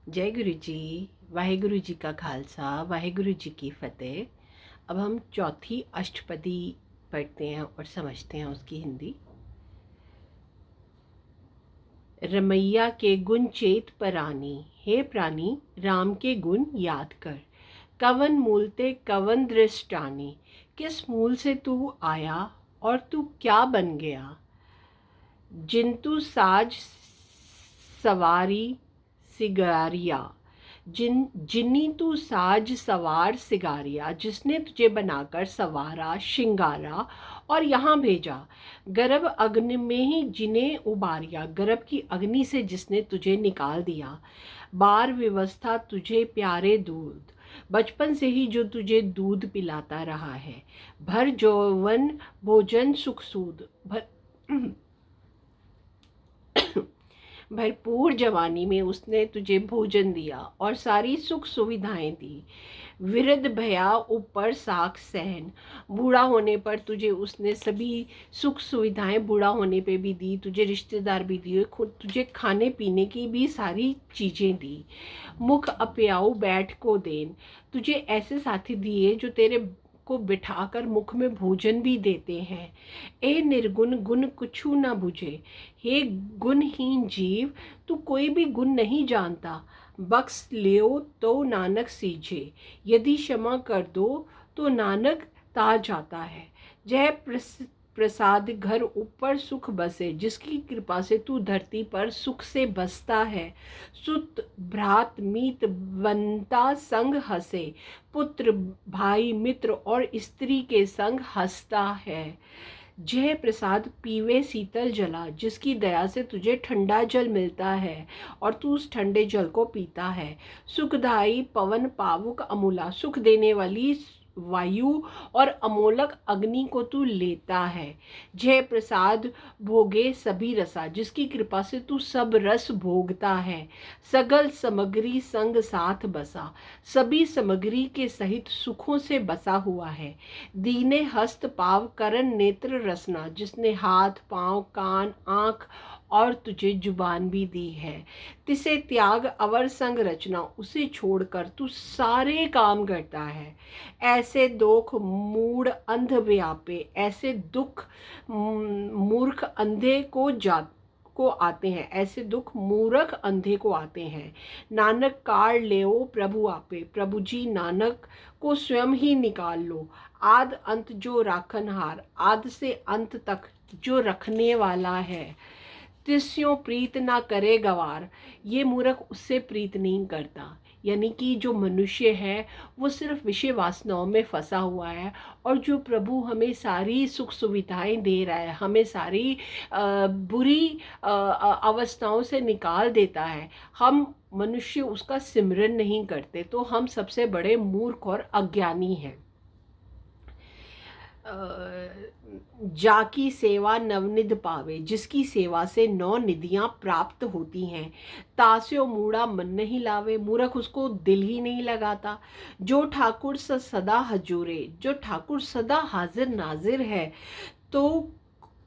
जय गुरु जी। वाहेगुरु जी का खालसा, वाहेगुरु जी की फतेह। अब हम चौथी अष्टपदी पढ़ते हैं और समझते हैं उसकी हिंदी। रमैया के गुण चेत परानी, हे प्राणी राम के गुण याद कर। कवन मूल ते कवन दृष्टानी, किस मूल से तू आया और तू क्या बन गया। जिंतु साज सवारी सिगारिया, जिन्नी तू साज सवार सिगारिया, जिसने तुझे बनाकर सवारा श्रृंगारा और यहाँ भेजा। गर्भ अग्नि में ही जिन्हें उबारिया, गर्भ की अग्नि से जिसने तुझे निकाल दिया। बार व्यवस्था तुझे प्यारे दूध, बचपन से ही जो तुझे दूध पिलाता रहा है। भर जौवन भोजन सुख सूद, भरपूर जवानी में उसने तुझे भोजन दिया और सारी सुख सुविधाएं दी। विरध भया ऊपर साख सहन, बूढ़ा होने पर तुझे उसने सभी सुख सुविधाएं बूढ़ा होने पे भी दी, तुझे रिश्तेदार भी दिए, खुद तुझे खाने पीने की भी सारी चीज़ें दी। मुख अप्याऊ बैठ को देन, तुझे ऐसे साथी दिए जो तेरे को बिठाकर मुख में भोजन भी देते हैं। ए निर्गुण गुण कुछु न बुझे, हे गुणहीन जीव तू कोई भी गुण नहीं जानता। बख्श लियो तो नानक सीझे, यदि क्षमा कर दो तो नानक ता जाता है। जय प्रसाद घर ऊपर सुख बसे, जिसकी कृपा से तू धरती पर सुख से बसता है। सुत भ्रात मीत बनता संग हंसे, पुत्र भाई मित्र और स्त्री के संग हंसता है। जय प्रसाद पीवे शीतल जला, जिसकी दया से तुझे ठंडा जल मिलता है और तू उस ठंडे जल को पीता है। सुखदाई पवन पावुक अमूला, सुख देने वाली वायु और अमोलक अग्नि को तू लेता है। जय प्रसाद भोगे सभी रसा, जिसकी कृपा से तू सब रस भोगता है। सगल सामग्री संग साथ बसा, सभी सामग्री के सहित सुखों से बसा हुआ है। दीने हस्त पाव करण नेत्र रसना, जिसने हाथ पांव कान आँख और तुझे जुबान भी दी है। तिसे त्याग अवर संग रचना, उसे छोड़कर तू सारे काम करता है। ऐसे दुख मूढ़ अंध व्यापे, ऐसे दुख मूर्ख अंधे को आते हैं, ऐसे दुख मूर्ख अंधे को आते हैं। नानक काढ़ लेओ प्रभु आपे, प्रभु जी नानक को स्वयं ही निकाल लो। आद अंत जो राखनहार, आद से अंत तक जो रखने वाला है। तिस्यों प्रीत ना करे गवार, ये मूर्ख उससे प्रीत नहीं करता। यानी कि जो मनुष्य है वो सिर्फ विषय वासनाओं में फंसा हुआ है, और जो प्रभु हमें सारी सुख सुविधाएं दे रहा है, हमें सारी बुरी अवस्थाओं से निकाल देता है, हम मनुष्य उसका सिमरन नहीं करते, तो हम सबसे बड़े मूर्ख और अज्ञानी हैं। जाकी सेवा नवनिध पावे, जिसकी सेवा से 9 निधियां प्राप्त होती हैं। तास्यो मूढ़ा मन नहीं लावे, मूर्ख उसको दिल ही नहीं लगाता। जो ठाकुर सदा हजूरे, जो ठाकुर सदा हाजिर नाजिर है, तो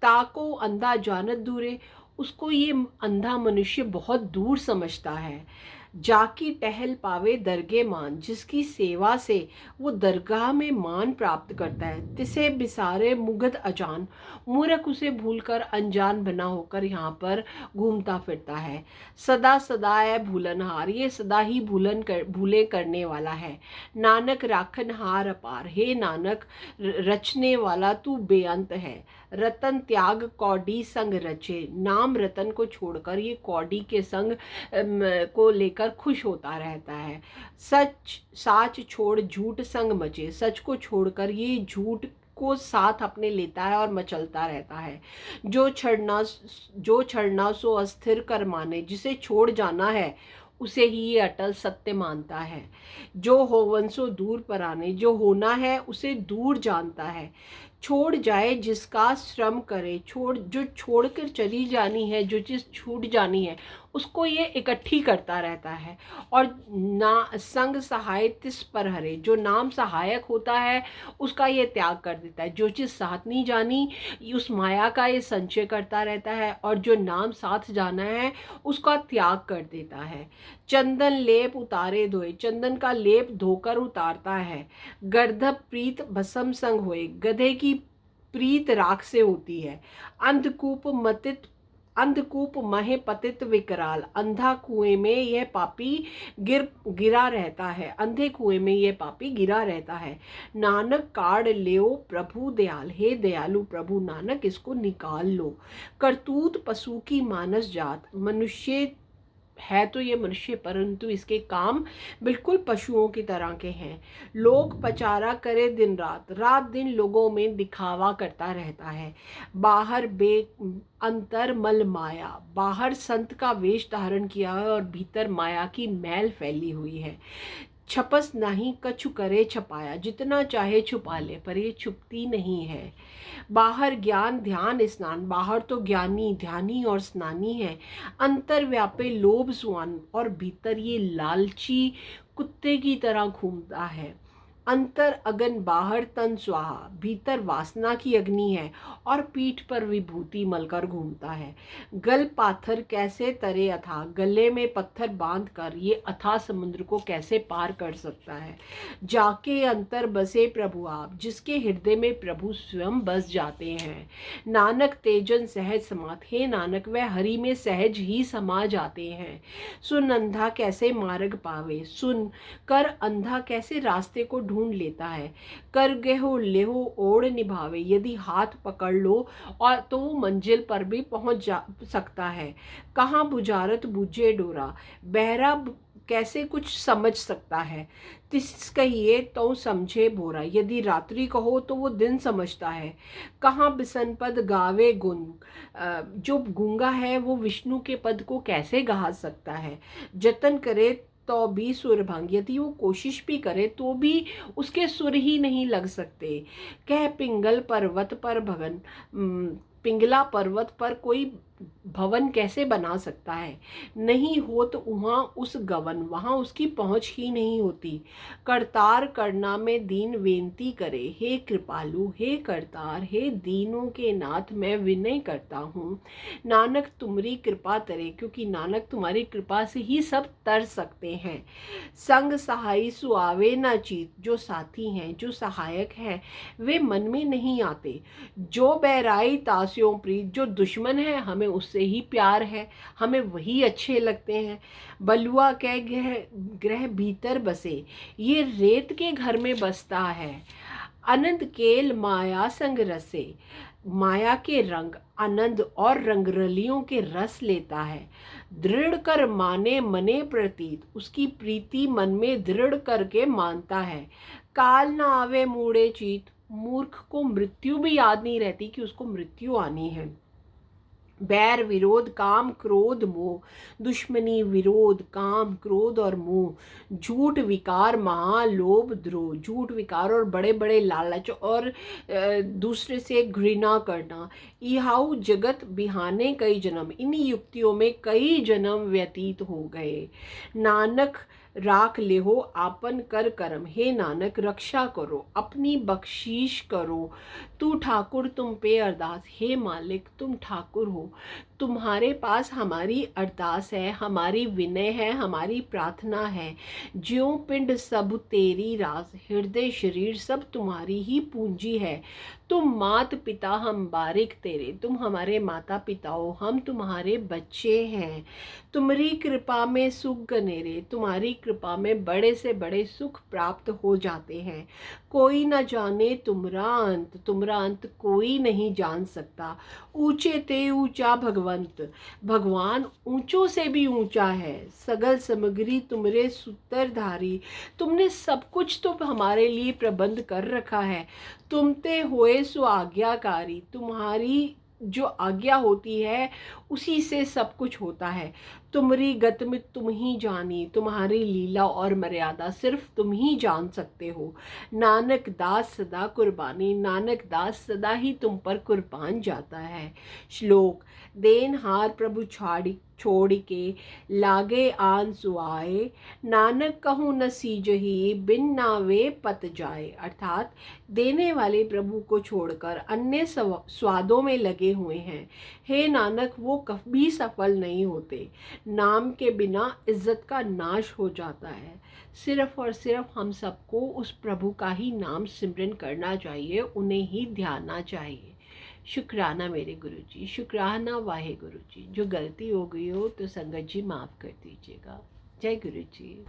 ताको अंधा जानत दूरे, उसको ये अंधा मनुष्य बहुत दूर समझता है। जाकी टहल पावे दरगे मान, जिसकी सेवा से वो दरगाह में मान प्राप्त करता है। तिसे बिसारे मुगध अजान, मूर्ख उसे भूलकर अनजान बना होकर यहाँ पर घूमता फिरता है। सदा सदाए भूलनहार, ये सदा ही भूले करने वाला है। नानक राखनहार अपार, हे नानक रचने वाला तू बेअंत है। रतन त्याग कौड़ी संग रचे, नाम रतन को छोड़कर ये कौड़ी के संग को लेकर खुश होता रहता है। सच साच छोड़ झूठ संग मचे, सच को छोड़कर ये झूठ को साथ अपने लेता है और मचलता रहता है। जो छड़ना सो अस्थिर कर माने, जिसे छोड़ जाना है उसे ही ये अटल सत्य मानता है। जो होवन सो दूर पराने, जो होना है उसे दूर जानता है। छोड़ जाए जिसका श्रम करे, जो छोड़कर चली जानी है, जो चीज़ छूट जानी है उसको ये इकट्ठी करता रहता है। और ना संग सहाय तिस पर हरे, जो नाम सहायक होता है उसका ये त्याग कर देता है। जो चीज़ साथ नहीं जानी उस माया का ये संचय करता रहता है, और जो नाम साथ जाना है उसका त्याग कर देता है। चंदन लेप उतारे धोए, चंदन का लेप धोकर उतारता है। गर्दभ प्रीत भस्म संग होए, गधे की प्रीत राख से होती है। अंधकूप महे पतित विकराल, अंधा कुएं में यह पापी गिरा रहता है, अंधे कुएं में यह पापी गिरा रहता है। नानक काढ़ लेओ प्रभु दयाल, हे दयालु प्रभु नानक इसको निकाल लो। करतूत पशु की मानस जात, मनुष्य है तो ये मनुष्य परंतु इसके काम बिल्कुल पशुओं की तरह के हैं। लोग पचारा करे दिन रात, रात दिन लोगों में दिखावा करता रहता है। बाहर बे अंतर मल माया, बाहर संत का वेश धारण किया है और भीतर माया की मैल फैली हुई है। छपस नहीं कछु करे छपाया, जितना चाहे छुपा ले पर ये छुपती नहीं है। बाहर ज्ञान ध्यान स्नान, बाहर तो ज्ञानी ध्यानी और स्नानी है। अंतर व्यापे लोभ सुआन, और भीतर ये लालची कुत्ते की तरह घूमता है। अंतर अगन बाहर तन स्वाहा, भीतर वासना की अग्नि है और पीठ पर विभूति मलकर घूमता है। गल पाथर कैसे तरे अथाह, गले में पत्थर बांध कर ये अथाह समुद्र को कैसे पार कर सकता है। जाके अंतर बसे प्रभु आप, जिसके हृदय में प्रभु स्वयं बस जाते हैं। नानक तेजन सहज समात, हे नानक वह हरि में सहज ही समा जाते हैं। सुन अंधा कैसे मार्ग पावे, सुन कर अंधा कैसे रास्ते को ढूंढ लेता है। कर गेहो लेहो ओढ़ निभावे, यदि हाथ पकड़ लो और तो वो मंजिल पर भी पहुंच जा सकता है। कहाँ बुझारत बूझे डोरा, बहरा कैसे कुछ समझ सकता है। तिस कहिए तो समझे भोरा, यदि रात्रि कहो तो वो दिन समझता है। कहाँ बिसन पद गावे गुण, जो गूंगा है वो विष्णु के पद को कैसे गा सकता है। जतन करे तो भी सुर भंग, यदि वो कोशिश भी करे तो भी उसके सुर ही नहीं लग सकते। कह पिंगल पर्वत पर भगन, पिंगला पर्वत पर कोई भवन कैसे बना सकता है। नहीं हो तो वहाँ उस गवन, वहाँ उसकी पहुँच ही नहीं होती। करतार करना में दीन वेंती करे, हे कृपालु हे करतार हे दीनों के नाथ मैं विनय करता हूँ। नानक तुम्हारी कृपा तरे, क्योंकि नानक तुम्हारी कृपा से ही सब तर सकते हैं। संग सहाई सुआवे न चीत, जो साथी हैं जो सहायक हैं वे मन में नहीं आते। जो बैराई तास्यों प्रीत, जो दुश्मन है हमें उससे ही प्यार है, हमें वही अच्छे लगते हैं। बलुआ के ग्रह भीतर बसे, ये रेत के घर में बसता है। अनंत केल माया संग रसे, माया के रंग आनंद और रंगरलियों के रस लेता है। दृढ़ कर माने मने प्रतीत, उसकी प्रीति मन में दृढ़ करके मानता है। काल ना आवे मूढ़े चीत, मूर्ख को मृत्यु भी याद नहीं रहती कि उसको मृत्यु आनी है। बैर विरोध काम क्रोध मोह, दुश्मनी विरोध काम क्रोध और मोह। झूठ विकार महालोभ द्रोह, झूठ विकार और बड़े बड़े लालच और दूसरे से घृणा करना। इहाउ जगत बिहाने कई जन्म, इन्हीं युक्तियों में कई जन्म व्यतीत हो गए। नानक राख लेहो आपन कर करम, हे नानक रक्षा करो अपनी बख्शीश करो। तू ठाकुर तुम पे अरदास, हे मालिक तुम ठाकुर हो, तुम्हारे पास हमारी अरदास है, हमारी विनय है, हमारी प्रार्थना है। ज्यों पिंड सब तेरी रास, हृदय शरीर सब तुम्हारी ही पूंजी है। तुम मात पिता हम बारिक तेरे, तुम हमारे माता पिता हो, हम तुम्हारे बच्चे हैं। तुम्हारी कृपा में सुख गनेरे, तुम्हारी कृपा में बड़े से बड़े सुख प्राप्त हो जाते हैं। कोई न जाने तुम्हारा अंत कोई नहीं जान सकता। ऊंचे ते ऊंचा भगवंत, भगवान ऊंचों से भी ऊंचा है। सगल सामग्री तुम्हारे सूत्रधारी, तुमने सब कुछ तो हमारे लिए प्रबंध कर रखा है। तुम ते होए सो आज्ञाकारी, तुम्हारी जो आज्ञा होती है उसी से सब कुछ होता है। तुम्हारी गत में तुम ही जानी, तुम्हारी लीला और मर्यादा सिर्फ तुम ही जान सकते हो। नानक दास सदा कुर्बानी, नानक दास सदा ही तुम पर कुर्बान जाता है। श्लोक। देनहार प्रभु छोड़ के लागे आन सुआए, नानक कहूँ न सीजही बिन नावे पत जाए। अर्थात देने वाले प्रभु को छोड़कर अन्य स्वादों में लगे हुए हैं। हे नानक, वो कभी सफल नहीं होते। नाम के बिना इज्जत का नाश हो जाता है। सिर्फ और सिर्फ हम सबको उस प्रभु का ही नाम सिमरन करना चाहिए, उन्हें ही ध्यानना चाहिए। शुक्राना मेरे गुरुजी, शुक्राना वाहे गुरुजी। जो गलती हो गई हो तो संगत जी माफ़ कर दीजिएगा। जय गुरुजी।